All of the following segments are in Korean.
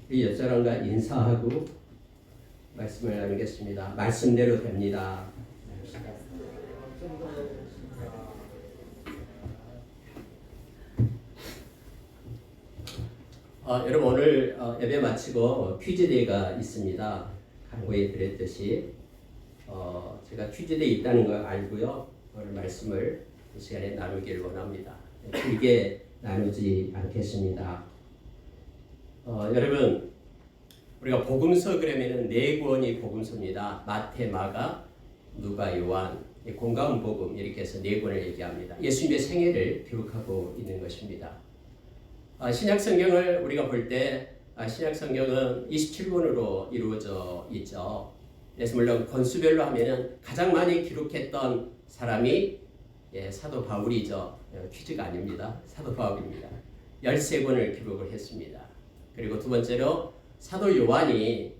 이 옆사람과 인사하고 말씀을 나누겠습니다. 말씀대로 됩니다. 여러분 오늘 예배 마치고 퀴즈데이가 있습니다. 강구에 드렸듯이 제가 퀴즈데이 있다는 걸 알고요. 오늘 말씀을 이 시간에 나누기를 원합니다. 길게 나누지 않겠습니다. 여러분 우리가 복음서 그러면은 네 권이 복음서입니다. 마태, 마가, 누가, 요한, 공감 복음 이렇게 해서 네 권을 얘기합니다. 예수님의 생애를 기록하고 있는 것입니다. 신약 성경을 우리가 볼 때 신약 성경은 27권으로 이루어져 있죠. 그래서 물론 권수별로 하면은 가장 많이 기록했던 사람이 사도 바울이죠. 퀴즈가 아닙니다. 사도 바울입니다. 13권을 기록을 했습니다. 그리고 두 번째로 사도 요한이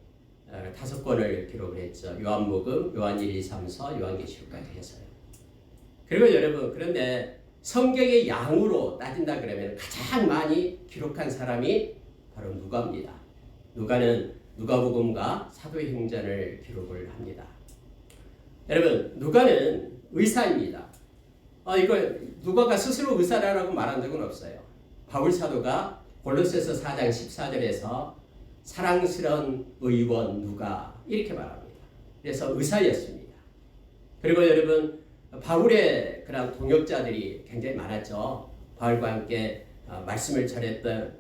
5권을 기록을 했죠. 요한복음, 요한 1, 2, 3, 서, 요한계시록까지 해서요. 그리고 여러분 그런데 성경의 양으로 따진다 그러면 가장 많이 기록한 사람이 바로 누가입니다. 누가는 누가복음과 사도행전을 기록을 합니다. 여러분 누가는 의사입니다. 이걸 누가가 스스로 의사라고 말한 적은 없어요. 바울 사도가 골로새서 4장 14절에서 사랑스러운 의원 누가 이렇게 말합니다. 그래서 의사였습니다. 그리고 여러분 바울의 그런 동역자들이 굉장히 많았죠. 바울과 함께 말씀을 전했던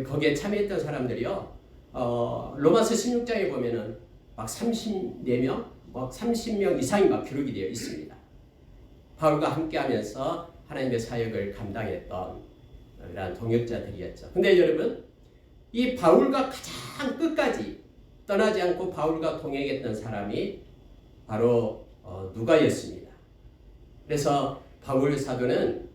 거기에 참여했던 사람들이요. 로마서 16장에 보면은 막 34명, 막 30명 이상이 막 기록이 되어 있습니다. 바울과 함께하면서 하나님의 사역을 감당했던 이런 동역자들이었죠. 근데 여러분 이 바울과 가장 끝까지 떠나지 않고 바울과 동행했던 사람이 바로 누가였습니다. 그래서 바울 사도는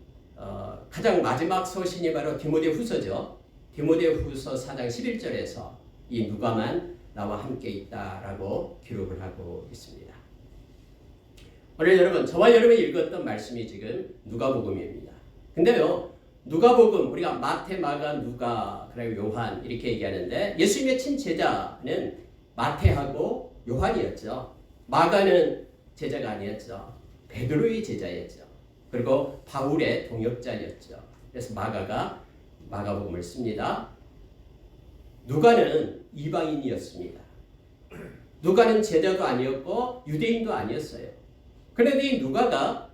가장 마지막 서신이 바로 디모데후서죠. 디모데후서 4장 11절에서 이 누가만 나와 함께 있다라고 기록을 하고 있습니다. 오늘 여러분 저와 여러분이 읽었던 말씀이 지금 누가복음입니다. 근데요 누가복음 우리가 마태, 마가, 누가 그리고 요한 이렇게 얘기하는데 예수님의 친제자는 마태하고 요한이었죠. 마가는 제자가 아니었죠. 베드로의 제자였죠. 그리고 바울의 동역자였죠. 그래서 마가가 마가복음을 씁니다. 누가는 이방인이었습니다. 누가는 제자도 아니었고 유대인도 아니었어요. 그런데 이 누가가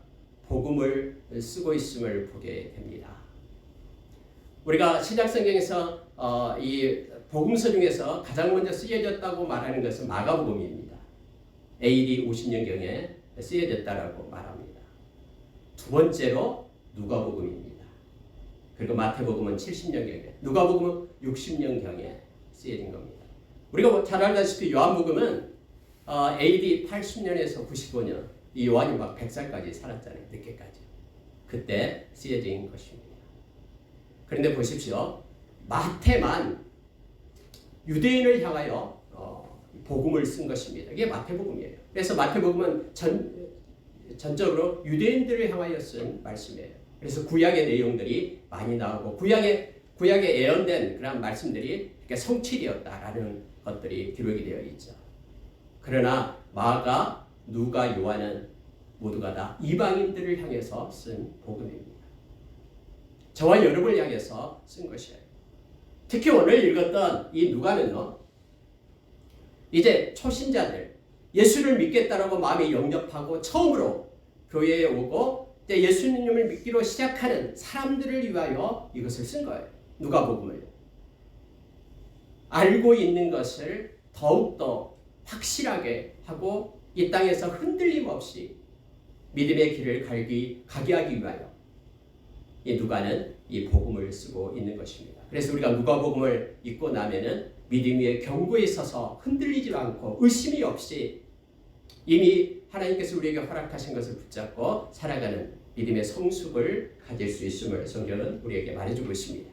복음을 쓰고 있음을 보게 됩니다. 우리가 신약성경에서 이 복음서 중에서 가장 먼저 쓰여졌다고 말하는 것은 마가복음입니다. AD 50년경에 쓰여졌다라고 말합니다. 두 번째로 누가복음입니다. 그리고 마태복음은 70년경에, 누가복음은 60년경에 쓰여진 겁니다. 우리가 잘 알다시피 요한복음은 AD 80년에서 95년, 이 요한이 막 100살까지 살았잖아요. 늦게까지. 그때 쓰여진 것입니다. 그런데 보십시오. 마태만 유대인을 향하여 복음을 쓴 것입니다. 이게 마태복음이에요. 그래서 마태복음은 전적으로 유대인들을 향하여 쓴 말씀이에요. 그래서 구약의 내용들이 많이 나오고 구약에 예언된 그런 말씀들이 이렇게 성취되었다라는 것들이 기록이 되어 있죠. 그러나 마가, 누가, 요한은 모두가 다 이방인들을 향해서 쓴 복음입니다. 저와 여러분을 향해서 쓴 것이에요. 특히 오늘 읽었던 이 누가는요. 이제 초신자들, 예수를 믿겠다라고 마음이 영접하고 처음으로 교회에 오고 이제 예수님을 믿기로 시작하는 사람들을 위하여 이것을 쓴 거예요. 누가복음을. 알고 있는 것을 더욱더 확실하게 하고 이 땅에서 흔들림 없이 믿음의 길을 가게 하기 위하여 이 누가는 이 복음을 쓰고 있는 것입니다. 그래서 우리가 누가복음을 읽고 나면은 믿음 위에 견고히 서서 흔들리지 않고 의심이 없이 이미 하나님께서 우리에게 허락하신 것을 붙잡고 살아가는 믿음의 성숙을 가질 수 있음을 성경은 우리에게 말해주고 있습니다.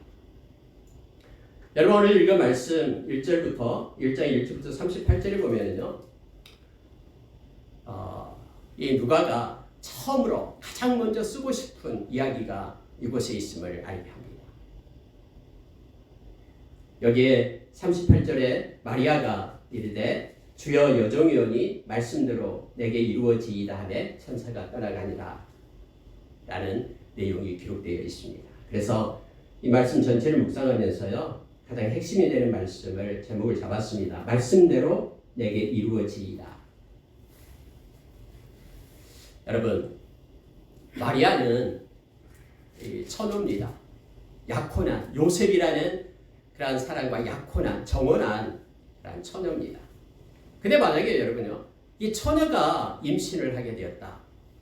여러분 오늘 읽은 말씀 1장 1절부터 38절을 보면은요. 이 누가가 처음으로 가장 먼저 쓰고 싶은 이야기가 이곳에 있음을 알게 합니다. 여기에 38절에 마리아가 이르되 주여 여종이오니 말씀대로 내게 이루어지이다 하매 천사가 떠나가니라 라는 내용이 기록되어 있습니다. 그래서 이 말씀 전체를 묵상하면서요 가장 핵심이 되는 말씀을 제목을 잡았습니다. 말씀대로 내게 이루어지이다. 여러분, 마리아는 처녀입니다. 약혼한 요셉이라는 그러한 사람과 약혼한 정혼한 그러한 처녀입니다. 근데 만약에 여러분요, 이 처녀가 임신을 하게 되었다.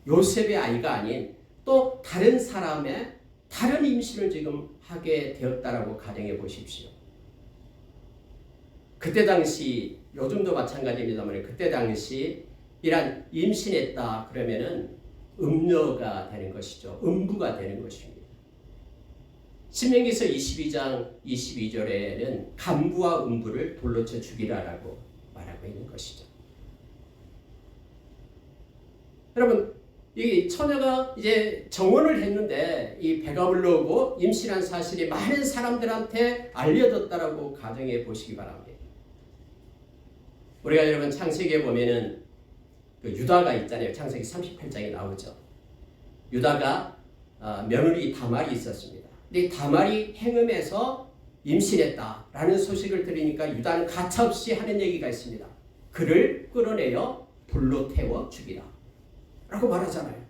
요셉의 아이가 아닌 또 다른 사람의 다른 임신을 지금 하게 되었다라고 가정해 보십시오. 그때 당시, 요즘도 마찬가지입니다만 그때 당시 이란 임신했다 그러면은 음녀가 되는 것이죠. 음부가 되는 것입니다. 신명기서 22장 22절에는 간부와 음부를 돌로 쳐 죽이라라고 말하고 있는 것이죠. 여러분, 이 처녀가 이제 정혼을 했는데 이 배가 불러오고 임신한 사실이 많은 사람들한테 알려졌다라고 가정해 보시기 바랍니다. 우리가 여러분 창세기에 보면은 그 유다가 있잖아요. 창세기 38장에 나오죠. 유다가 며느리 다말이 있었습니다. 근데 다말이 행음해서 임신했다라는 소식을 들으니까 유다는 가차없이 하는 얘기가 있습니다. 그를 끌어내어 불로 태워 죽이라 라고 말하잖아요.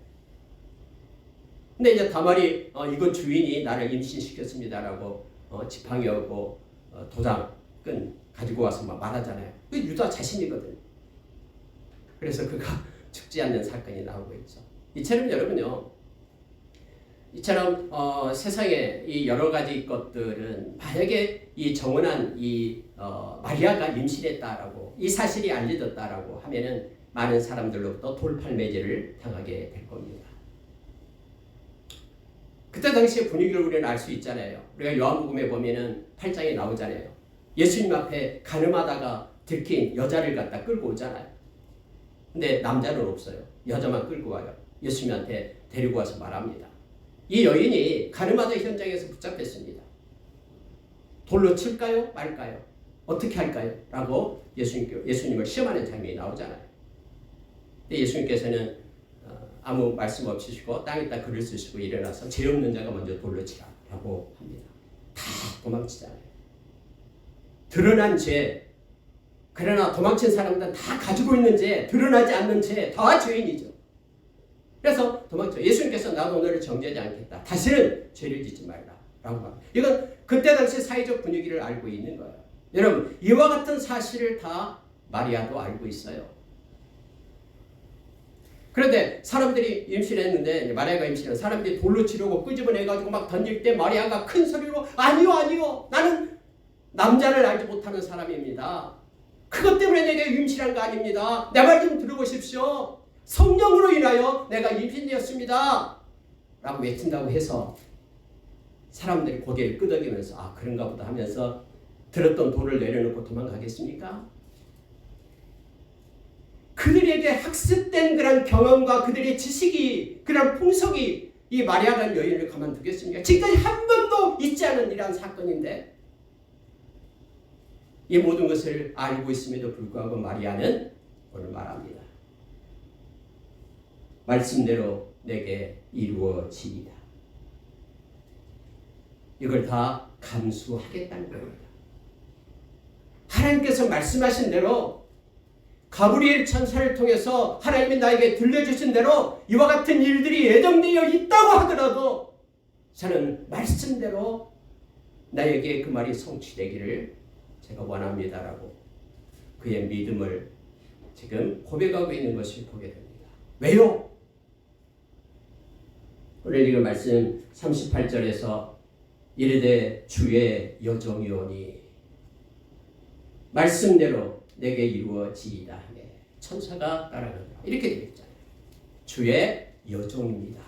근데 이제 다말이 이거 주인이 나를 임신시켰습니다라고 지팡이 오고 도장끈 가지고 와서 막 말하잖아요. 그 유다 자신이거든요. 그래서 그가 죽지 않는 사건이 나오고 있죠. 이처럼 여러분요, 이처럼 세상에 이 여러 가지 것들은 만약에 이 정혼한 이 마리아가 임신했다라고 이 사실이 알려졌다라고 하면은 많은 사람들로부터 돌팔매질을 당하게 될 겁니다. 그때 당시의 분위기를 우리는 알 수 있잖아요. 우리가 요한복음에 보면은 8장에 나오잖아요. 예수님 앞에 가늠하다가 들킨 여자를 갖다 끌고 오잖아요. 근데 남자는 없어요. 여자만 끌고 와요. 예수님한테 데리고 와서 말합니다. 이 여인이 가늠하다 현장에서 붙잡혔습니다. 돌로 칠까요? 말까요? 어떻게 할까요? 라고 예수님을 시험하는 장면이 나오잖아요. 근데 예수님께서는 아무 말씀 없이 쉬고 땅에다 글을 쓰시고 일어나서 죄 없는 자가 먼저 돌로 치라 라고 합니다. 다 도망치잖아요. 드러난 죄, 그러나 도망친 사람들은 다 가지고 있는 죄, 드러나지 않는 죄, 다 죄인이죠. 그래서 도망쳐. 예수님께서 나도 너를 정죄하지 않겠다. 다시는 죄를 짓지 말라 라고 합니다. 이건 그때 당시 사회적 분위기를 알고 있는 거예요. 여러분, 이와 같은 사실을 다 마리아도 알고 있어요. 그런데 사람들이 임신했는데, 마리아가 임신한 사람들이 돌로 치려고 끄집어내가지고 막 던질 때 마리아가 큰 소리로 아니요, 아니요. 나는 남자를 알지 못하는 사람입니다. 그것 때문에 내가 임신한 거 아닙니다. 내 말 좀 들어보십시오. 성령으로 인하여 내가 임신되었습니다. 라고 외친다고 해서 사람들이 고개를 끄덕이면서 아 그런가 보다 하면서 들었던 돌을 내려놓고 도망가겠습니까? 그들에게 학습된 그런 경험과 그들의 지식이 그런 풍속이 이 마리아라는 여인을 가만두겠습니까? 지금까지 한 번도 있지 않은 이러한 사건인데 이 모든 것을 알고 있음에도 불구하고 마리아는 오늘 말합니다. 말씀대로 내게 이루어지리라. 이걸 다 감수하겠다는 겁니다. 하나님께서 말씀하신 대로 가브리엘 천사를 통해서 하나님이 나에게 들려주신 대로 이와 같은 일들이 예정되어 있다고 하더라도 저는 말씀대로 나에게 그 말이 성취되기를 제가 원합니다라고 그의 믿음을 지금 고백하고 있는 것을 보게 됩니다. 왜요? 오늘 읽은 말씀 38절에서 이르되 주의 여종이오니 말씀대로 내게 이루어지이다 하매 천사가 따라가더라. 이렇게 되어 있잖아요. 주의 여종입니다.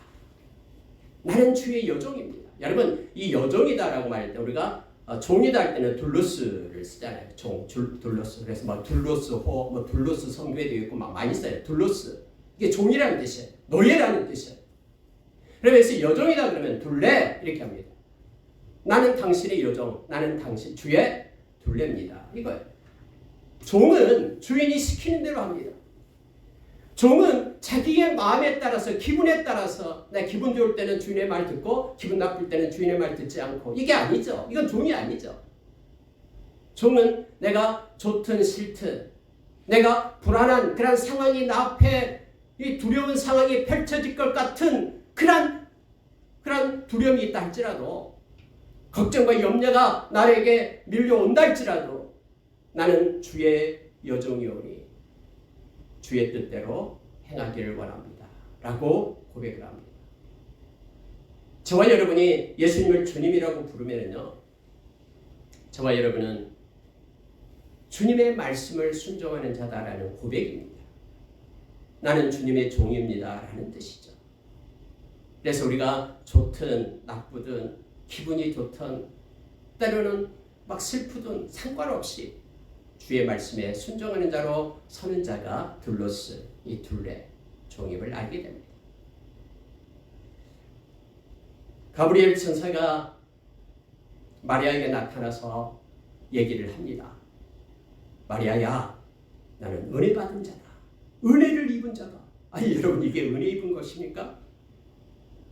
나는 주의 여종입니다. 여러분, 이 여종이다라고 말할 때 우리가 종이다 할 때는 둘로스를 쓰잖아요. 둘로스. 그래서 막 둘로스호, 둘로스 성교에도 있고 막 많이 써요. 둘로스. 이게 종이라는 뜻이에요. 노예라는 뜻이에요. 그래서 여종이다 그러면 둘레 이렇게 합니다. 나는 당신의 여종, 나는 당신 주의 둘레입니다. 이거예요. 종은 주인이 시키는 대로 합니다. 종은 자기의 마음에 따라서, 기분에 따라서, 내 기분 좋을 때는 주인의 말 듣고 기분 나쁠 때는 주인의 말 듣지 않고, 이게 아니죠. 이건 종이 아니죠. 종은 내가 좋든 싫든, 내가 불안한 그런 상황이 나 앞에 이 두려운 상황이 펼쳐질 것 같은 그런 두려움이 있다 할지라도, 걱정과 염려가 나에게 밀려온다 할지라도 나는 주의 여종이오니 주의 뜻대로 행하기를 원합니다 라고 고백을 합니다. 저와 여러분이 예수님을 주님이라고 부르면요, 저와 여러분은 주님의 말씀을 순종하는 자다라는 고백입니다. 나는 주님의 종입니다 라는 뜻이죠. 그래서 우리가 좋든 나쁘든 기분이 좋든 때로는 막 슬프든 상관없이 주의 말씀에 순종하는 자로 서는 자가 둘로스, 이 둘레 종임을 알게 됩니다. 가브리엘 천사가 마리아에게 나타나서 얘기를 합니다. 마리아야, 나는 은혜 받은 자다. 은혜를 입은 자다. 아니 여러분, 이게 은혜 입은 것입니까?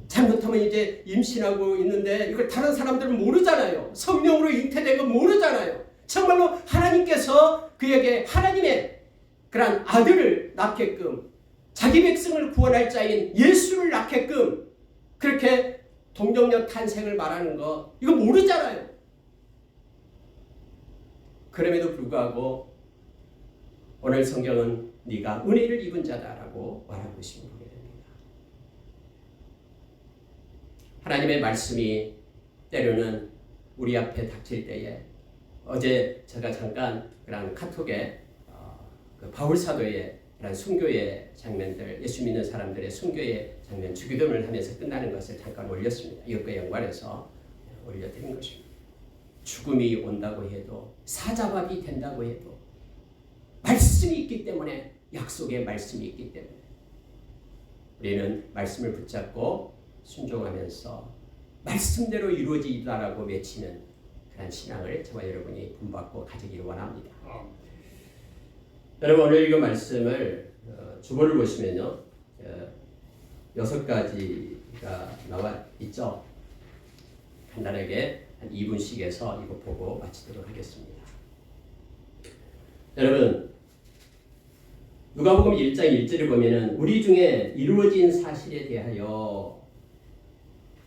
잘못하면 이제 임신하고 있는데 이걸 다른 사람들은 모르잖아요. 성령으로 잉태된 건 모르잖아요. 정말로 하나님께서 그에게 하나님의 그런 아들을 낳게끔, 자기 백성을 구원할 자인 예수를 낳게끔 그렇게 동정녀 탄생을 말하는 거, 이거 모르잖아요. 그럼에도 불구하고 오늘 성경은 네가 은혜를 입은 자다라고 말하고 있습니다. 하나님의 말씀이 때로는 우리 앞에 닥칠 때에, 어제 제가 잠깐 그런 카톡에 그 바울 사도의 그런 순교의 장면들, 예수 믿는 사람들의 순교의 장면, 주기도문을 하면서 끝나는 것을 잠깐 올렸습니다. 이것과 연관해서 올려드린 것입니다. 죽음이 온다고 해도, 사자밥이 된다고 해도 말씀이 있기 때문에, 약속의 말씀이 있기 때문에 우리는 말씀을 붙잡고 순종하면서 말씀대로 이루어지다라고 외치는 그런 신앙을 저와 여러분이 본받고 가지기를 원합니다. 여러분, 오늘 이 말씀을 주보를 보시면요, 6가지가 나와 있죠. 간단하게 한 2분씩에서 이거 보고 마치도록 하겠습니다. 여러분, 누가복음 1장 1절을 보면은 우리 중에 이루어진 사실에 대하여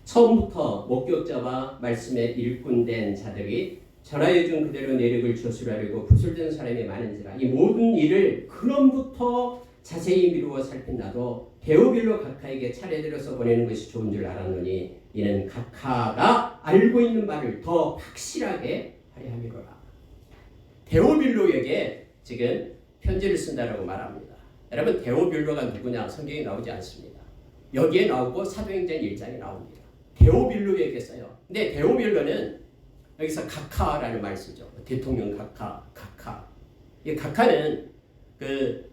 처음부터 목격자와 말씀에 일꾼된 자들이 전하여 준 그대로 내력을 저술하려고 부술된 사람이 많은지라. 이 모든 일을 근원부터 자세히 미루어 살핀 나도 데오빌로 각하에게 차례들어서 보내는 것이 좋은 줄 알았노니 이는 각하가 알고 있는 바를 더 확실하게 하려 함이로라. 데오빌로에게 지금 편지를 쓴다라고 말합니다. 여러분, 데오빌로가 누구냐? 성경에 나오지 않습니다. 여기에 나오고 사도행전 1장에 나옵니다. 데오빌로에게 써요. 근데 데오빌로는 여기서 각하라는 말 쓰죠. 대통령 각하. 이 각하는 그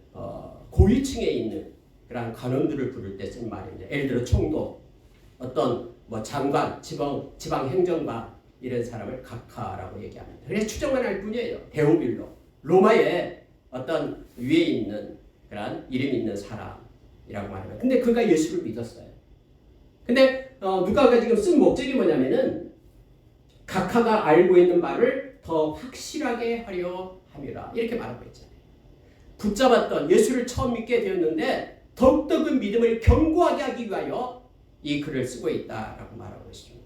고위층에 있는 그런 관원들을 부를 때 쓴 말입니다. 예를 들어 총독, 어떤 뭐 장관, 지방 행정관 이런 사람을 각하라고 얘기합니다. 그래서 추정만 할 뿐이에요. 데오빌로, 로마의 어떤 위에 있는 그런 이름 있는 사람이라고 말합니다. 근데 그가 예수를 믿었어요. 근데 누가가 지금 쓴 목적이 뭐냐면은 각하가 알고 있는 바를 더 확실하게 하려 함이라, 이렇게 말하고 있잖아요. 붙잡았던 예수를 처음 믿게 되었는데 더욱더 그 믿음을 견고하게 하기 위하여 이 글을 쓰고 있다라고 말하고 있습니다.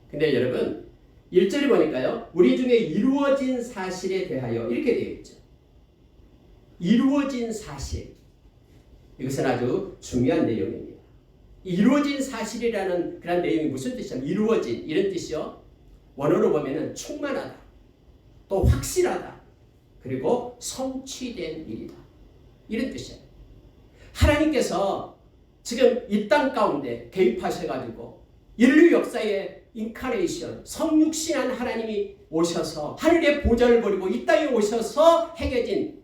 근데 여러분, 1절에 보니까요, 우리 중에 이루어진 사실에 대하여 이렇게 되어 있죠. 이루어진 사실, 이것은 아주 중요한 내용입니다. 이루어진 사실이라는 그런 내용이 무슨 뜻이냐면, 이루어진 이런 뜻이요, 원어로 보면은 충만하다, 또 확실하다, 그리고 성취된 일이다, 이런 뜻이에요. 하나님께서 지금 이 땅 가운데 개입하셔가지고 인류 역사의 인카레이션, 성육신한 하나님이 오셔서 하늘의 보좌를 버리고 이 땅에 오셔서 행해진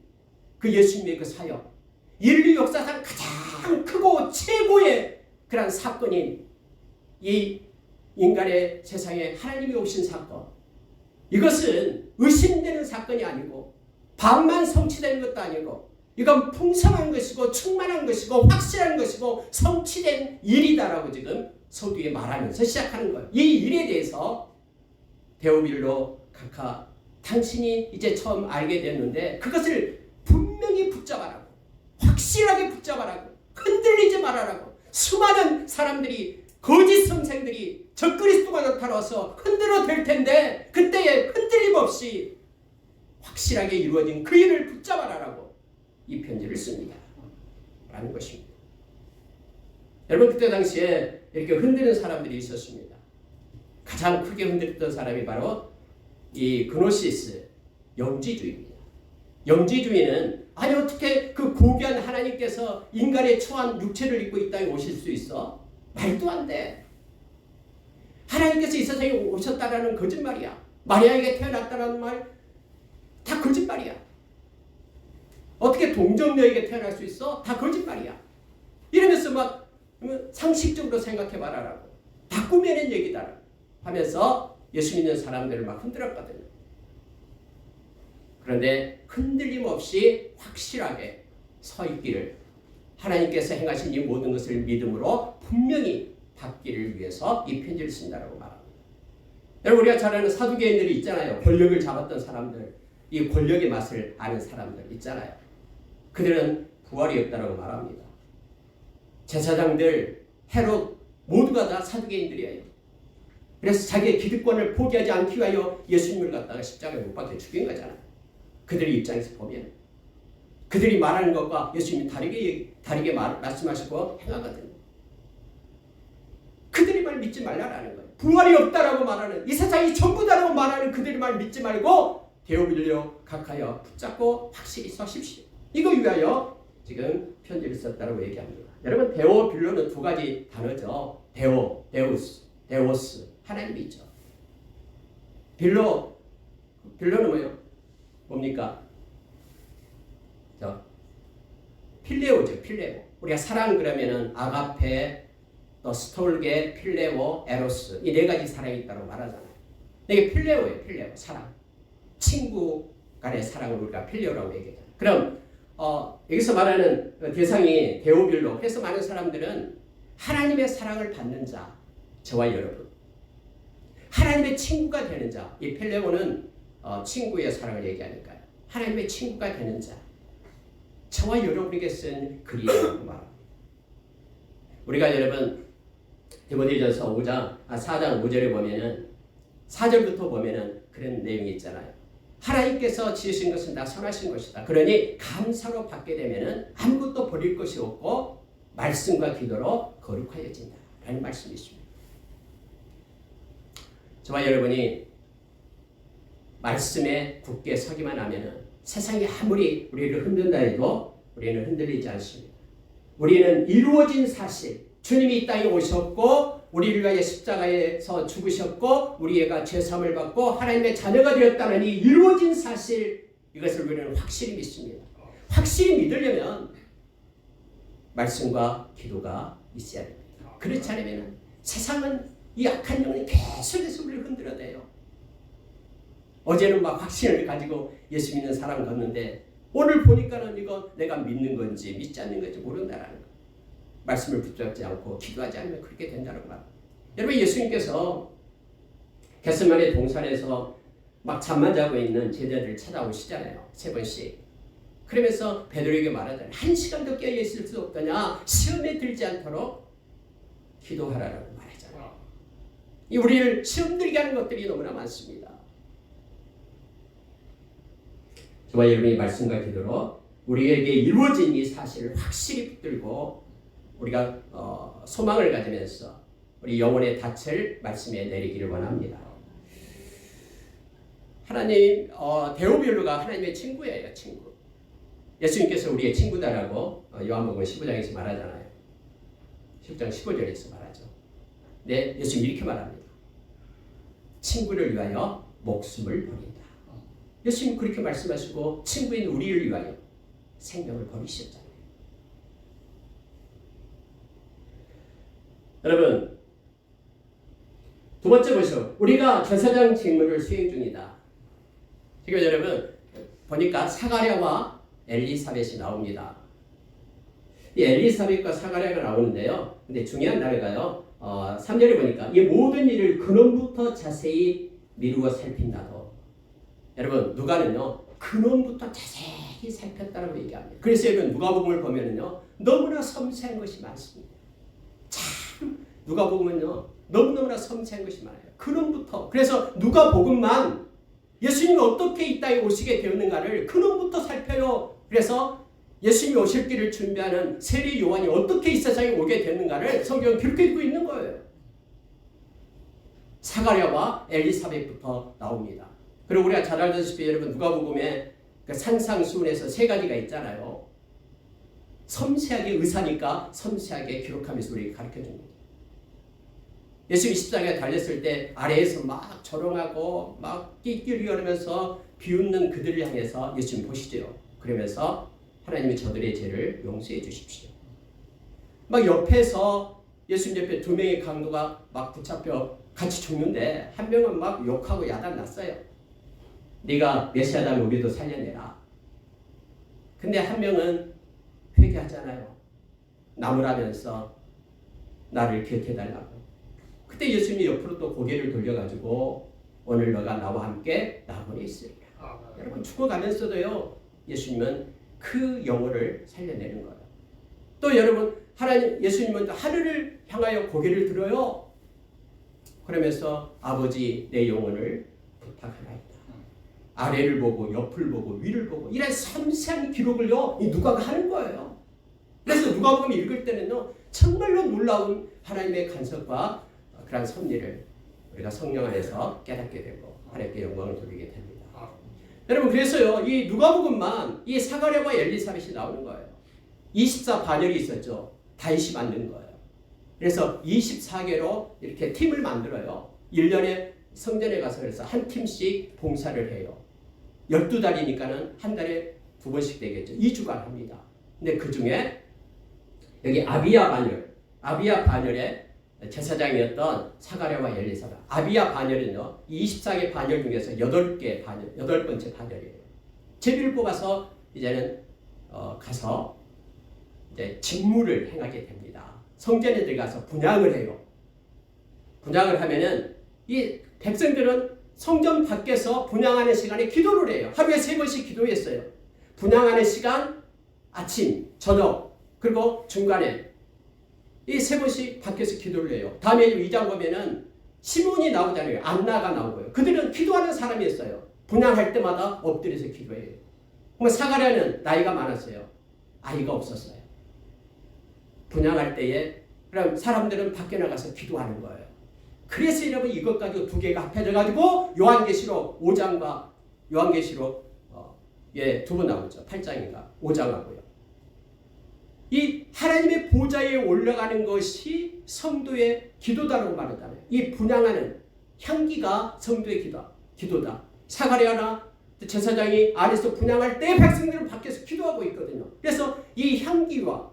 그 예수님의 그 사역, 인류 역사상 가장 크고 최고의 그런 사건인 이 인간의 세상에 하나님이 오신 사건, 이것은 의심되는 사건이 아니고 반만 성취되는 것도 아니고 이건 풍성한 것이고 충만한 것이고 확실한 것이고 성취된 일이다라고 지금 서두에 말하면서 시작하는 거예요. 이 일에 대해서 데오빌로 각하 당신이 이제 처음 알게 됐는데 그것을 분명히 붙잡아라고, 확실하게 붙잡아라고, 흔들리지 말아라고. 수많은 사람들이, 거짓 선생들이 적그리스도가 나타나서 흔들어 댈 텐데 그때에 흔들림 없이 확실하게 이루어진 그 일을 붙잡아라라고 이 편지를 씁니다. 라는 것입니다. 여러분, 그때 당시에 이렇게 흔드는 사람들이 있었습니다. 가장 크게 흔들었던 사람이 바로 이 그노시스, 영지주의입니다. 영지주의는 아니 어떻게 그 고귀한 하나님께서 인간의 초한 육체를 입고 이 땅에 오실 수 있어? 말도 안 돼. 하나님께서 이 세상에 오셨다라는 거짓말이야. 마리아에게 태어났다는 말 다 거짓말이야. 어떻게 동정녀에게 태어날 수 있어? 다 거짓말이야. 이러면서 막 상식적으로 생각해봐라라고, 다 꾸며낸 얘기다 하면서 예수 믿는 사람들을 막 흔들었거든요. 그런데 흔들림 없이 확실하게 서 있기를, 하나님께서 행하신 이 모든 것을 믿음으로 분명히 받기를 위해서 이 편지를 쓴다라고 말합니다. 여러분, 우리가 잘 아는 사두개인들이 있잖아요. 권력을 잡았던 사람들, 이 권력의 맛을 아는 사람들 있잖아요. 그들은 부활이 없다라고 말합니다. 제사장들, 헤롯 모두가 다 사두개인들이에요. 그래서 자기의 기득권을 포기하지 않기 위하여 예수님을 갖다가 십자가에 못 박혀 죽인 거잖아요. 그들의 입장에서 보면 그들이 말하는 것과 예수님이 다르게 말씀하시고 행하거든요. 그들의 말 믿지 말라라는 거예요. 부활이 없다라고 말하는, 이 세상이 전부다라고 말하는 그들의 말 믿지 말고 데오빌로 각하여 붙잡고 확실히 서십시오. 이거 위하여 지금 편지를 썼다고 얘기합니다. 여러분, 데오빌로는 두 가지 단어죠. 데오, 데우스, 데오스, 하나님이죠. 빌로는 뭐예요? 뭡니까? 필레오죠. 필레오. 우리가 사랑 그러면은 아가페, 또 스톨게, 필레오, 에로스, 이 네 가지 사랑이 있다고 말하잖아요. 이게 필레오예요. 필레오, 사랑. 친구 간의 사랑을 우리가 필레오라고 얘기하잖아요. 그럼 여기서 말하는 대상이 데오빌로. 그래서 많은 사람들은 하나님의 사랑을 받는 자, 저와 여러분, 하나님의 친구가 되는 자, 이 필레오는 친구의 사랑을 얘기하니까요. 하나님의 친구가 되는 자, 저와 여러분에게 쓴 글이라고 말합니다. 우리가 여러분 디모데전서 4장 5절에 보면은 4절부터 보면은 그런 내용이 있잖아요. 하나님께서 지으신 것은 다 선하신 것이다. 그러니 감사로 받게 되면은 아무것도 버릴 것이 없고 말씀과 기도로 거룩하여진다. 라는 말씀이 있습니다. 저와 여러분이 말씀에 굳게 서기만 하면은 세상이 아무리 우리를 흔든다 해도 우리는 흔들리지 않습니다. 우리는 이루어진 사실, 주님이 이 땅에 오셨고 우리를 위하여 십자가에서 죽으셨고 우리가 죄사함을 받고 하나님의 자녀가 되었다는 이 이루어진 사실, 이것을 우리는 확실히 믿습니다. 확실히 믿으려면 말씀과 기도가 있어야 됩니다. 그렇지 않으면 세상은, 이 악한 영혼이 계속해서 우리를 흔들어대요. 어제는 막 확신을 가지고 예수 믿는 사람 같는데 오늘 보니까는 이거 내가 믿는 건지 믿지 않는 건지 모른다라는 거. 말씀을 붙잡지 않고 기도하지 않으면 그렇게 된다는 말. 여러분, 예수님께서 겟세마네 동산에서 막 잠만 자고 있는 제자들을 찾아오시잖아요. 3번씩. 그러면서 베드로에게 말하잖아요. 1시간도 깨어 있을 수 없더냐. 시험에 들지 않도록 기도하라라고 말하잖아요. 이 우리를 시험 들게 하는 것들이 너무나 많습니다. 저와 여러분이 말씀과 기도로 우리에게 이루어진 이 사실을 확실히 붙들고 우리가 소망을 가지면서 우리 영혼의 닻을 말씀에 내리기를 원합니다. 하나님, 데오빌로가 하나님의 친구예요. 친구. 예수님께서 우리의 친구다라고 요한복음 15장에서 말하잖아요. 10장 15절에서 말하죠. 네, 예수님 이렇게 말합니다. 친구를 위하여 목숨을 버린다. 예수님 그렇게 말씀하시고 친구인 우리를 위하여 생명을 버리셨잖아요. 여러분, 두 번째 보시오. 우리가 제사장 직무를 수행 중이다. 그러니까 여러분 보니까 사가랴와 엘리사벳이 나옵니다. 이 엘리사벳과 사가랴가 나오는데요. 근데 중요한 단어가요. 3절에 보니까 이 모든 일을 근원부터 자세히 미루어 살핀다도. 여러분 누가는요. 근원부터 자세히 살폈다라고 얘기합니다. 그래서 여러분 누가복음을 보면은요. 너무나 섬세한 것이 많습니다. 참 누가복음은요. 너무너무나 섬세한 것이 많아요. 근원부터. 그래서 누가복음만 예수님이 어떻게 이 땅에 오시게 되었는가를 근원부터 살펴요. 그래서 예수님이 오실 길을 준비하는 세례 요한이 어떻게 이 세상에 오게 됐는가를 성경은 기록해두고 있는 거예요. 사가랴와 엘리사벳부터 나옵니다. 그리고 우리가 잘 알다시피 여러분 누가복음에 그 산상수훈에서 세 가지가 있잖아요. 섬세하게 의사니까 섬세하게 기록하면서 우리에게 가르쳐줍니다. 예수님이 십자가에 달렸을 때 아래에서 막 조롱하고 막 낄낄거리면서 비웃는 그들을 향해서 예수님 보시죠. 그러면서 하나님이 저들의 죄를 용서해 주십시오. 막 옆에서 예수님 옆에 두 명의 강도가 막 붙잡혀 같이 죽는데 한 명은 막 욕하고 야단났어요. 네가 메시아다면 우리도 살려내라. 근데 한 명은 회개하잖아요. 나무라면서 나를 기억해달라고. 그때 예수님이 옆으로 또 고개를 돌려가지고 오늘 너가 나와 함께 나무에 있으리라. 여러분 죽어가면서도요. 예수님은 그 영혼을 살려내는 거예요. 또 여러분 하나님 예수님은 하늘을 향하여 고개를 들어요. 그러면서 아버지 내 영혼을 부탁하나이다. 아래를 보고 옆을 보고 위를 보고 이런 섬세한 기록을요. 이 누가가 하는 거예요. 그래서 누가복음 읽을 때는요. 정말로 놀라운 하나님의 간섭과 그런 섭리를 우리가 성령 안에서 깨닫게 되고 하나님께 영광을 돌리게 됩니다. 여러분 그래서요. 이 누가복음만 이 사가랴와 엘리사벳이 나오는 거예요. 24 반열이 있었죠. 다윗이 만든 거예요. 그래서 24개로 이렇게 팀을 만들어요. 1년에 성전에 가서 그래서 한 팀씩 봉사를 해요. 12달이니까는 한 달에 2번씩 되겠죠. 2주간 합니다. 근데 그 중에 여기 아비야 반열에 제사장이었던 사가랴와 엘리사벳. 아비야 반열은요. 24개 반열 중에서 8개 반열, 8번째 반열이에요. 제비를 뽑아서 이제는 가서 이제 직무를 행하게 됩니다. 성전에 들어가서 분향을 해요. 분향을 하면은 이 백성들은 성전 밖에서 분향하는 시간에 기도를 해요. 하루에 3번씩 기도했어요. 분향하는 시간, 아침, 저녁, 그리고 중간에 이 3번씩 밖에서 기도를 해요. 다음에 2장 보면은 시몬이 나오잖아요. 안나가 나오고요. 그들은 기도하는 사람이었어요. 분향할 때마다 엎드려서 기도해요. 그럼 사가랴는 나이가 많았어요. 아이가 없었어요. 분향할 때에 그럼 사람들은 밖에 나가서 기도하는 거예요. 그래서 여러분 이것 가지고 두 개가 합해져 가지고 요한계시록 5장과 요한계시록 두 번 나오죠. 8장인가 5장하고요. 이 하나님의 보좌에 올라가는 것이 성도의 기도다라고 말하잖아요. 이 분향하는 향기가 성도의 기도다. 사가랴나 제사장이 안에서 분향할 때 백성들은 밖에서 기도하고 있거든요. 그래서 이 향기와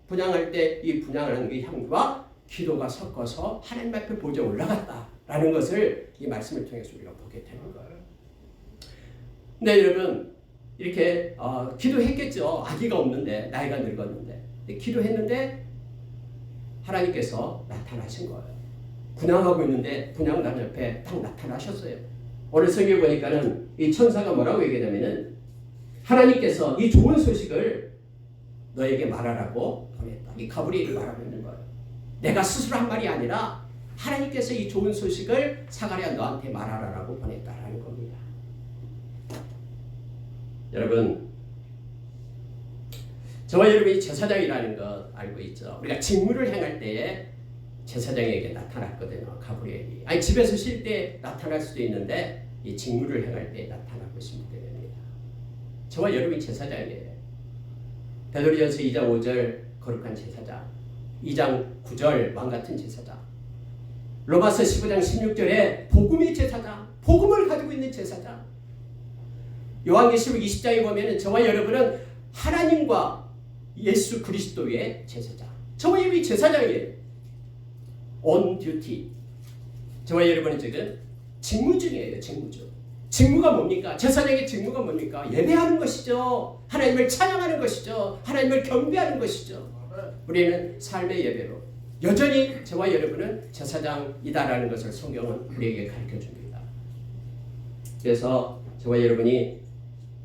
분향할 때 이 분향하는 그 향기와 기도가 섞어서 하나님 앞에 보좌에 올라갔다라는 것을 이 말씀을 통해서 우리가 보게 되는 거예요. 근데 여러분 이렇게 기도했겠죠. 아기가 없는데 나이가 늙었는데 기도했는데 하나님께서 나타나신 거예요. 분향하고 있는데 분향단 옆에 딱 나타나셨어요. 오늘 성경에 보니까는 이 천사가 뭐라고 얘기하냐면은 하나님께서 이 좋은 소식을 너에게 말하라고 보냈다. 이 가브리엘이 말하고 있는 거예요. 내가 스스로 한 말이 아니라 하나님께서 이 좋은 소식을 사가랴 너한테 말하라고 보냈다라는 겁니다. 여러분, 저와 여러분이 제사장이라는 것 알고 있죠. 우리가 직무를 행할 때에 제사장에게 나타났거든요. 가브리엘이. 아니 집에서 쉴 때 나타날 수도 있는데 이 직무를 행할 때 나타나고 있으면 됩니다. 저와 여러분이 제사장이에요. 베드로전서 2장 5절 거룩한 제사장, 2장 9절 왕같은 제사장, 로마서 15장 16절에 복음의 제사장, 복음을 가지고 있는 제사장. 요한계시록 20장에 보면 저와 여러분은 하나님과 예수 그리스도의 제사장. 저와 여러분이 제사장이에요. on duty. 저와 여러분은 지금 직무 중이에요. 직무 중. 직무가 뭡니까? 제사장의 직무가 뭡니까? 예배하는 것이죠. 하나님을 찬양하는 것이죠. 하나님을 경배하는 것이죠. 우리는 삶의 예배로 여전히 저와 여러분은 제사장이다라는 것을 성경은 우리에게 가르쳐줍니다. 그래서 저와 여러분이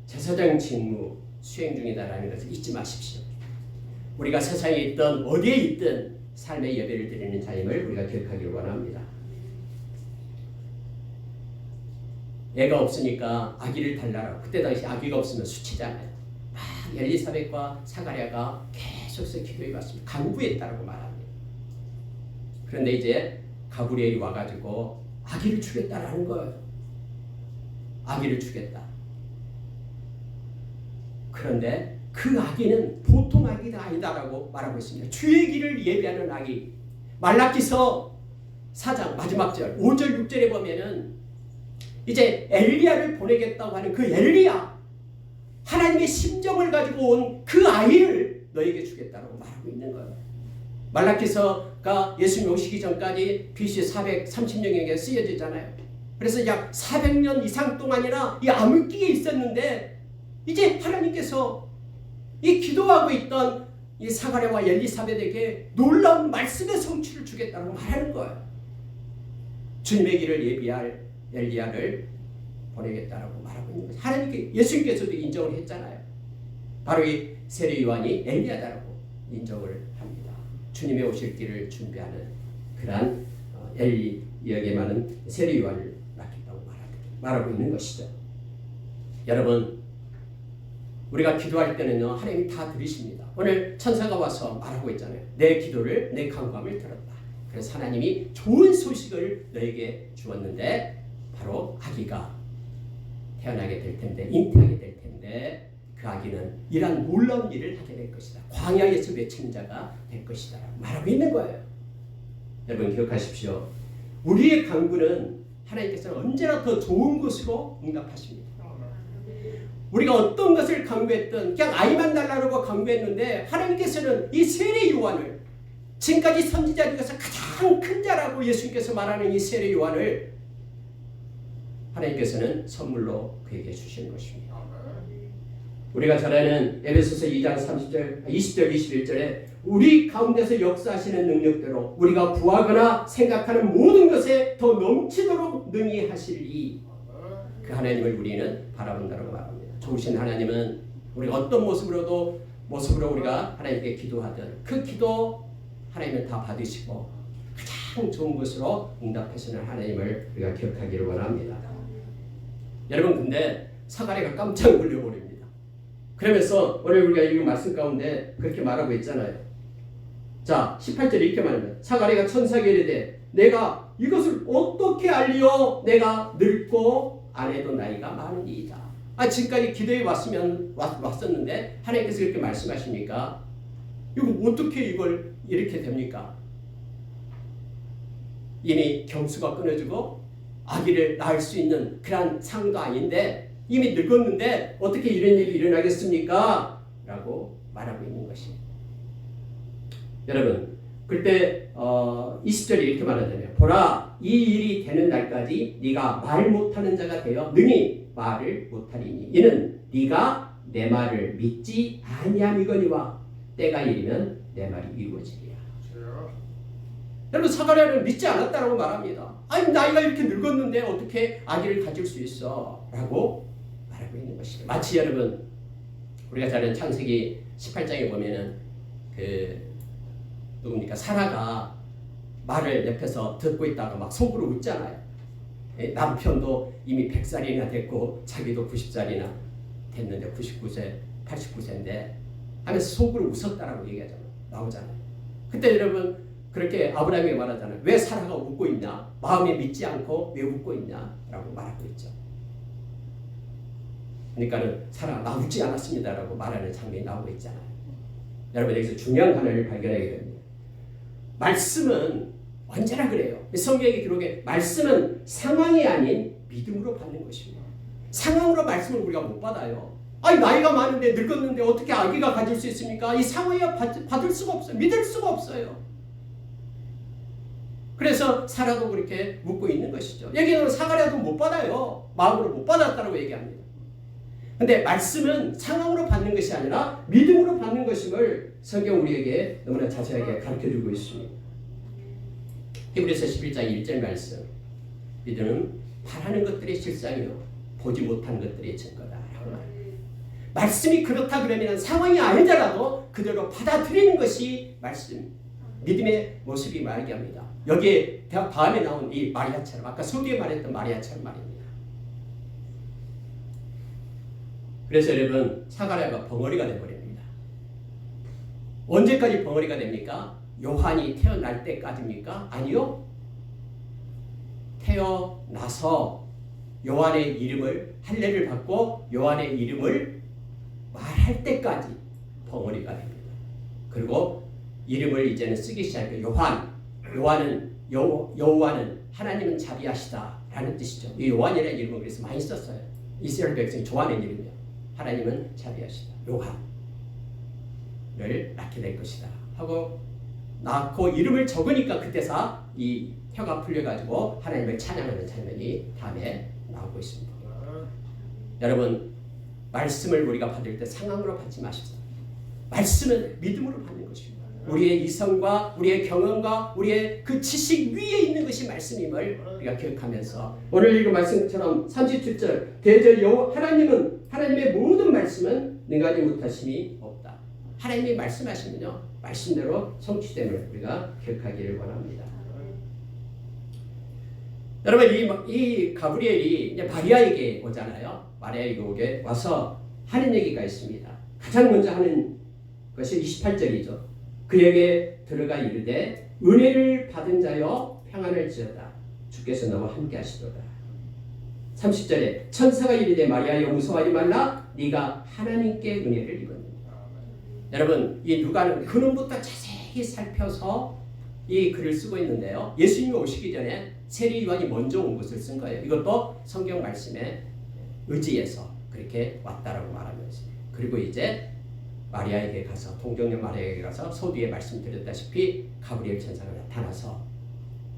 제사장 직무 수행 중이다라는 것을 잊지 마십시오. 우리가 세상에 있든 어디에 있든 삶의 예배를 드리는 자임을 우리가 기억하기를 원합니다. 애가 없으니까 아기를 달라라. 그때 당시 아기가 없으면 수치잖아요. 막 엘리사벳과 사가랴가 계속해서 기도해 봤습니다. 간구했다라고 말합니다. 그런데 이제 가브리엘이 와가지고 아기를 주겠다라는 거예요. 아기를 주겠다. 그런데 그 아기는 보통 아기가 아니다라고 말하고 있습니다. 주의 길을 예비하는 아기. 말라기서 4장 마지막 절 5절 6절에 보면은 이제 엘리야를 보내겠다고 하는 그 엘리야, 하나님의 심정을 가지고 온 그 아이를 너에게 주겠다고 말하고 있는 거예요. 말라기서가 예수님 오시기 전까지 BC 430년경에 쓰여지잖아요. 그래서 약 400년 이상 동안이나 이 암흑기에 있었는데 이제 하나님께서 이 기도하고 있던 이 사가랴와 엘리사벳에게 놀라운 말씀의 성취를 주겠다고 말하는 거예요. 주님의 길을 예비할 엘리야를 보내겠다라고 말하고 있는 거죠. 하나님께 예수님께서도 인정을 했잖아요. 바로 이 세례 요한이 엘리야다라고 인정을 합니다. 주님의 오실 길을 준비하는 그러한 엘리야에게만은 세례 요한을 맡긴다고 말하고 있는 것이죠. 여러분, 우리가 기도할 때는요, 하나님이 다 들으십니다. 오늘 천사가 와서 말하고 있잖아요. 내 기도를, 내 간구함을 들었다. 그래서 하나님이 좋은 소식을 너에게 주었는데 바로 아기가 태어나게 될 텐데, 잉태하게 될 텐데 그 아기는 이러한 놀라운 일을 하게 될 것이다. 광야에서 외치는 자가 될 것이다 라고 말하고 있는 거예요. 여러분 기억하십시오. 우리의 간구는 하나님께서는 언제나 더 좋은 것으로 응답하십니다. 우리가 어떤 것을 간구했든 그냥 아이만 달라고 간구했는데 하나님께서는 이 세례 요한을, 지금까지 선지자 중에서 가장 큰 자라고 예수님께서 말하는 이 세례 요한을 하나님께서는 선물로 그에게 주시는 것입니다. 우리가 잘 아는 에베소서 2장 30절, 20절, 21절에 우리 가운데서 역사하시는 능력대로 우리가 구하거나 생각하는 모든 것에 더 넘치도록 능히 하시리. 그 하나님을 우리는 바라본다고 말합니다. 좋으신 하나님은 우리가 어떤 모습으로 우리가 하나님께 기도하든 그 기도 하나님은 다 받으시고 가장 좋은 것으로 응답하시는 하나님을 우리가 기억하기를 원합니다. 여러분, 근데 사가랴가 깜짝 놀려버립니다. 그러면서 오늘 우리가 읽은 말씀 가운데 그렇게 말하고 있잖아요. 자, 18절에 이렇게 말합니다. 사가랴가 천사에게 이르되 내가 이것을 어떻게 알리오? 내가 늙고 아내도 나이가 많으니이다. 지금까지 기도해 왔었는데 하나님께서 이렇게 말씀하십니까? 이거 어떻게 이걸 이렇게 됩니까? 이미 경수가 끊어지고 아기를 낳을 수 있는 그런 상도 아닌데 이미 늙었는데 어떻게 이런 일이 일어나겠습니까? 라고 말하고 있는 것입니다. 여러분, 그때 20절에 이렇게 말하잖아요. 보라, 이 일이 되는 날까지 네가 말 못하는 자가 되어 능히 말을 못하리니 이는 네가 내 말을 믿지 아니함이거니와 때가 이르면 내 말이 이루어지리라. 여러분, 사가랴는 믿지 않았다라고 말합니다. 아니, 나이가 이렇게 늙었는데 어떻게 아기를 가질 수 있어? 라고 말하고 있는 것입니다. 마치 여러분, 우리가 잘 아는 창세기 18장에 보면은 누굽니까? 사라가 말을 옆에서 듣고 있다가 막 속으로 웃잖아요. 남편도 이미 100살이나 됐고 자기도 90살이나 됐는데 99세, 89세인데 하면서 속으로 웃었다라고 얘기하잖아요. 나오잖아요. 그때 여러분 그렇게 아브라함이 말하잖아요. 왜 사라가 웃고 있냐? 마음에 믿지 않고 왜 웃고 있냐? 라고 말하고 있죠. 그러니까는 사라 나 웃지 않았습니다 라고 말하는 장면이 나오고 있잖아요. 여러분 여기서 중요한 하나를 발견하게 됩니다. 말씀은 언제나 그래요. 성경의 기록에 말씀은 상황이 아닌 믿음으로 받는 것입니다. 상황으로 말씀을 우리가 못 받아요. 아니, 나이가 많은데 늙었는데 어떻게 아기가 가질 수 있습니까? 이 상황에 받을 수가 없어요. 믿을 수가 없어요. 그래서 사라도 그렇게 묻고 있는 것이죠. 여기는 사가랴도 못 받아요. 마음으로 못 받았다고 얘기합니다. 근데 말씀은 상황으로 받는 것이 아니라 믿음으로 받는 것임을 성경 우리에게 너무나 자세하게 가르쳐주고 있습니다. 히브리서 11장 1절 말씀. 믿음은 바라는 것들이 실상이요 보지 못한 것들이 증거다라고 말합니다. 말씀이 그렇다 그러면 상황이 아니더라도 그대로 받아들이는 것이 말씀, 믿음의 모습이 말하게 합니다. 여기에 다음에 나온 이 마리아처럼 아까 서두에 말했던 마리아처럼 말입니다. 그래서 여러분 사가랴가 벙어리가 되어버립니다. 언제까지 벙어리가 됩니까? 요한이 태어날 때까지입니까? 아니요. 태어나서 요한의 이름을 할례를 받고 요한의 이름을 말할 때까지 벙어리가 됩니다. 그리고 이름을 이제는 쓰기 시작해요. 여호와는 하나님은 자비하시다라는 뜻이죠. 이 요한이라는 이름은 그래서 많이 썼어요. 이스라엘 백성이 좋아하는 이름이에요. 하나님은 자비하시다. 요한을 낳게 될 것이다 하고 낳고 이름을 적으니까 그때서 이 혀가 풀려가지고 하나님을 찬양하는 장면이 다음에 나오고 있습니다. 여러분 말씀을 우리가 받을 때 상황으로 받지 마십시오. 말씀은 믿음으로 받는 것입니다. 우리의 이성과 우리의 경험과 우리의 그 지식 위에 있는 것이 말씀임을 우리가 기억하면서 오늘 읽은 말씀처럼 37절 대저 하나님의 모든 말씀은 능하지 못하심이 없다. 하나님이 말씀하시면요 말씀대로 성취됨을 우리가 기억하기를 원합니다. 여러분 이 가브리엘이 이제 마리아에게 오잖아요. 마리아에게 와서 하는 얘기가 있습니다. 가장 먼저 하는 것이 28절이죠. 그에게 들어가 이르되 은혜를 받은 자여 평안을 지어다. 주께서 너와 함께 하시도다. 30절에 천사가 이르되 마리아여 무서워하지 말라. 네가 하나님께 은혜를 입었느니라. 여러분 이 누가는 근원부터 자세히 살펴서 이 글을 쓰고 있는데요. 예수님이 오시기 전에 세리 요한이 먼저 온 것을 쓴 거예요. 이것도 성경 말씀에 의지해서 그렇게 왔다라고 말하면서 그리고 이제 마리아에게 가서 동정녀 마리아에게 가서 서두에 말씀드렸다시피 가브리엘 천사가 나타나서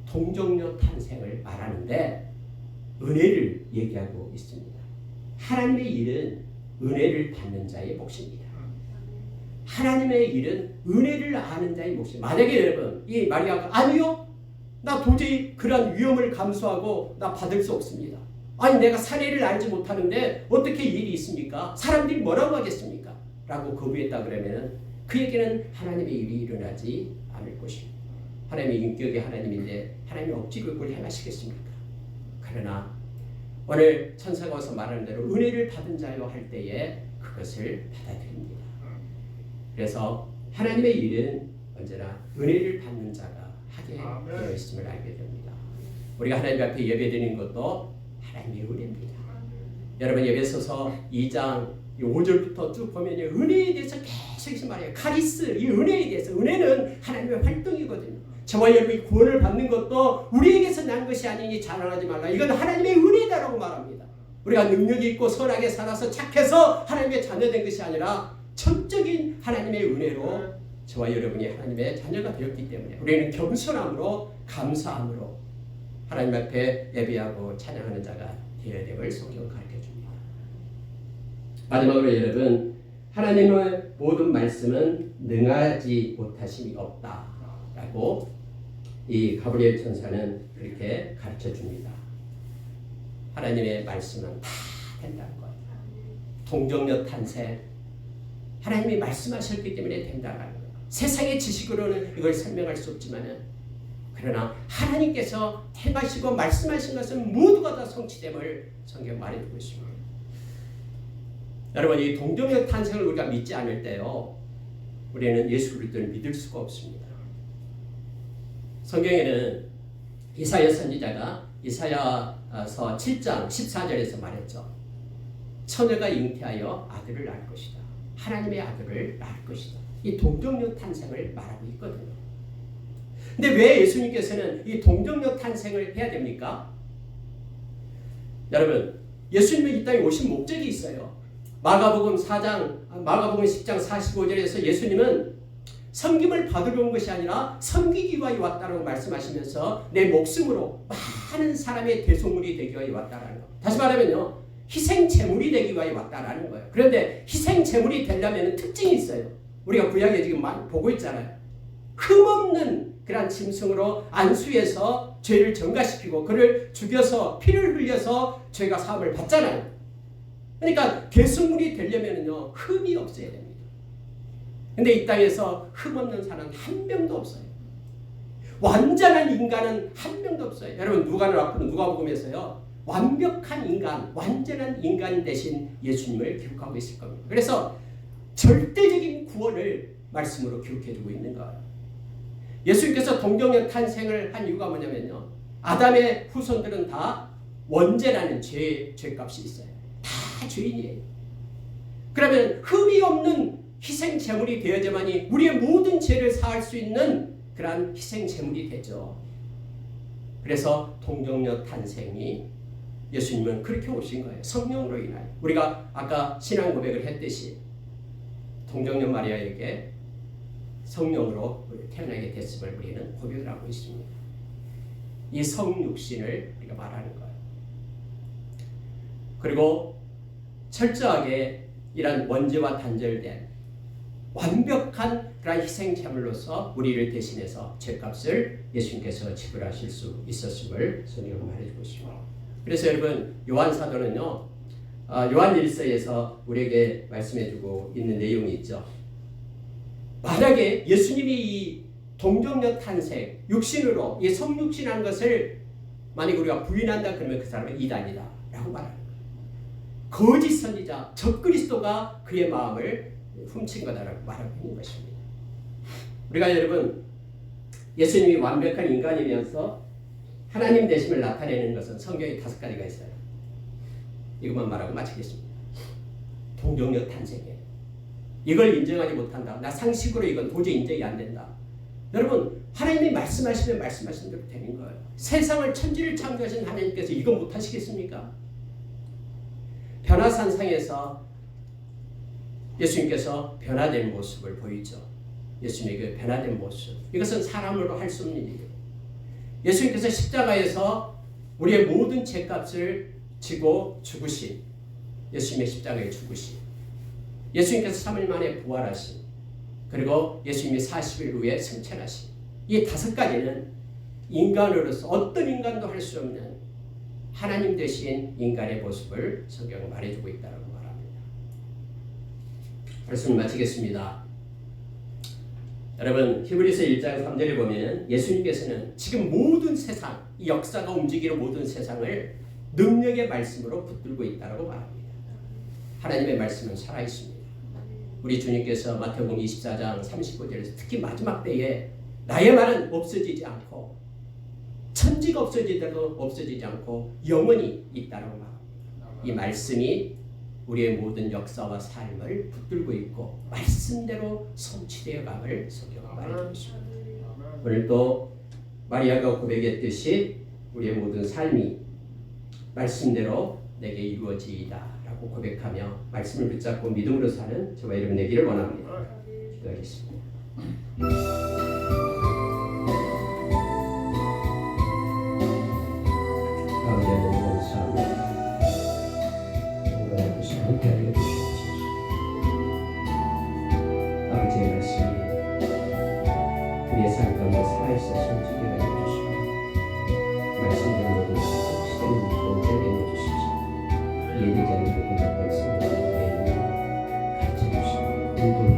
동정녀 탄생을 말하는데 은혜를 얘기하고 있습니다. 하나님의 일은 은혜를 받는 자의 몫입니다. 하나님의 일은 은혜를 아는 자의 몫입니다. 만약에 여러분 이 마리아가 아니요 나 도저히 그런 위험을 감수하고 나 받을 수 없습니다. 아니 내가 사례를 알지 못하는데 어떻게 일이 있습니까? 사람들이 뭐라고 하겠습니까? 라고 거부했다 그러면 그에게는 하나님의 일이 일어나지 않을 것입니다. 하나님의 인격이 하나님인데 하나님이 억지로 그걸 행하시겠습니까? 그러나 오늘 천사가 와서 말하는 대로 은혜를 받은 자요 할 때에 그것을 받아들입니다. 그래서 하나님의 일은 언제나 은혜를 받는 자가 하게 되어 있음을 알게 됩니다. 우리가 하나님 앞에 예배드리는 것도 하나님의 은혜입니다. 여러분 예배소서 2장 5절부터 쭉 보면 은혜에 대해서 계속 말해요. 카리스, 이 은혜에 대해서. 은혜는 하나님의 활동이거든요. 저와 여러분이 구원을 받는 것도 우리에게서 난 것이 아니니 자랑하지 말라. 이건 하나님의 은혜다라고 말합니다. 우리가 능력이 있고 선하게 살아서 착해서 하나님의 자녀된 것이 아니라 전적인 하나님의 은혜로 저와 여러분이 하나님의 자녀가 되었기 때문에 우리는 겸손함으로 감사함으로 하나님 앞에 예배하고 찬양하는 자가 되어야 됨을 성경은 가르쳐줍니다. 마지막으로 여러분 하나님의 모든 말씀은 능하지 못하심이 없다라고 이 가브리엘 천사는 그렇게 가르쳐줍니다. 하나님의 말씀은 다 된다는 것. 동정녀 탄생 하나님이 말씀하셨기 때문에 된다는 것. 세상의 지식으로는 이걸 설명할 수 없지만 그러나 하나님께서 행하시고 말씀하신 것은 모두가 다 성취됨을 성경 말해주고 있습니다. 여러분 이 동정녀 탄생을 우리가 믿지 않을 때요 우리는 예수 그리스도를 믿을 수가 없습니다. 성경에는 이사야 선지자가 이사야서 7장 14절에서 말했죠. 처녀가 잉태하여 아들을 낳을 것이다. 하나님의 아들을 낳을 것이다. 이 동정녀 탄생을 말하고 있거든요. 근데 왜 예수님께서는 이 동정녀 탄생을 해야 됩니까? 여러분 예수님이 이 땅에 오신 목적이 있어요. 마가복음 10장 45절에서 예수님은 섬김을 받으러 온 것이 아니라 섬기기 위하여 왔다라고 말씀하시면서 내 목숨으로 많은 사람의 대속물이 되기 위하여 왔다라는 거. 다시 말하면요, 희생 제물이 되기 위하여 왔다라는 거예요. 그런데 희생 제물이 되려면 특징이 있어요. 우리가 구약에 지금 많이 보고 있잖아요. 흠없는 그런 짐승으로 안수해서 죄를 전가시키고 그를 죽여서 피를 흘려서 죄가 사함을 받잖아요. 그러니까 대속물이 되려면요, 흠이 없어야 됩니다. 근데 이 땅에서 흠없는 사람은 한 명도 없어요. 완전한 인간은 한 명도 없어요. 여러분, 누가복음에서요, 완벽한 인간, 완전한 인간 대신 예수님을 기록하고 있을 겁니다. 그래서 절대적인 구원을 말씀으로 기록해주고 있는 거예요. 예수님께서 동정녀 탄생을 한 이유가 뭐냐면요, 아담의 후손들은 다 원죄라는 죄값이 있어요. 다 죄인이에요. 그러면 흠이 없는 희생 제물이 되어야지만이 우리의 모든 죄를 사할 수 있는 그러한 희생 제물이 되죠. 그래서 동정녀 탄생이 예수님은 그렇게 오신 거예요. 성령으로 인하여. 우리가 아까 신앙 고백을 했듯이 동정녀 마리아에게 성령으로 태어나게 됐음을 우리는 고백을 하고 있습니다. 이 성육신을 우리가 말하는 거예요. 그리고 철저하게 이런 원죄와 단절된 완벽한 그런 희생 제물로서 우리를 대신해서 죄값을 예수님께서 지불하실 수 있었음을 성경은 말해주고 있습니다. 그래서 여러분, 요한 사도는요, 요한 1서에서 우리에게 말씀해주고 있는 내용이 있죠. 만약에 예수님이 이 동정녀 탄생, 육신으로 이 성육신한 것을 만약 우리가 부인한다 그러면 그 사람은 이단이다 라고 말합니다. 거짓 선지자 적그리스도가 그의 마음을 훔친 거다라고 말하고 있는 것입니다. 우리가 여러분, 예수님이 완벽한 인간이면서 하나님 되심을 나타내는 것은 성경에 5가지가 있어요. 이것만 말하고 마치겠습니다. 동정녀 탄생에 이걸 인정하지 못한다. 나 상식으로 이건 도저히 인정이 안 된다. 여러분, 하나님이 말씀하시면 말씀하신 대로 되는 거예요. 세상을 천지를 창조하신 하나님께서 이거 못하시겠습니까? 변화산상에서 예수님께서 변화된 모습을 보이죠. 예수님의 그 변화된 모습. 이것은 사람으로 할 수 없는 일이에요. 예수님께서 십자가에서 우리의 모든 죄값을 지고 죽으신, 예수님의 십자가에 죽으신, 예수님께서 3일 만에 부활하신, 그리고 예수님이 40일 후에 승천하신, 이 5가지는 인간으로서 어떤 인간도 할 수 없는 하나님 되신 인간의 모습을 성경은 말해주고 있다고 말합니다. 말씀을 마치겠습니다. 여러분, 히브리서 1장 3절에 보면 예수님께서는 지금 모든 세상, 이 역사가 움직이는 모든 세상을 능력의 말씀으로 붙들고 있다고 말합니다. 하나님의 말씀은 살아있습니다. 우리 주님께서 마태복음 24장 39절에서 특히 마지막 때에 나의 말은 없어지지 않고 천지가 없어지더라도 없어지지 않고 영원히 있다고 말합니다. 이 말씀이 우리의 모든 역사와 삶을 붙들고 있고 말씀대로 성취되어 감을 성경은 말해주고 있습니다. 오늘도 마리아가 고백했듯이 우리의 모든 삶이 말씀대로 내게 이루어지이다 라고 고백하며 말씀을 붙잡고 믿음으로 사는 저와 여러분 되기를 원합니다. 기도하겠습니다. 함께하게 주시옵소서. 아버지의 말씀이 우리의 삶 가운데 살아있어 숨지게 하여 주시고 말씀대로 모든 것을 시대는 믿고 오게 해주십시오. 이해되지 않는 부분을 말씀으로 가르쳐 주시고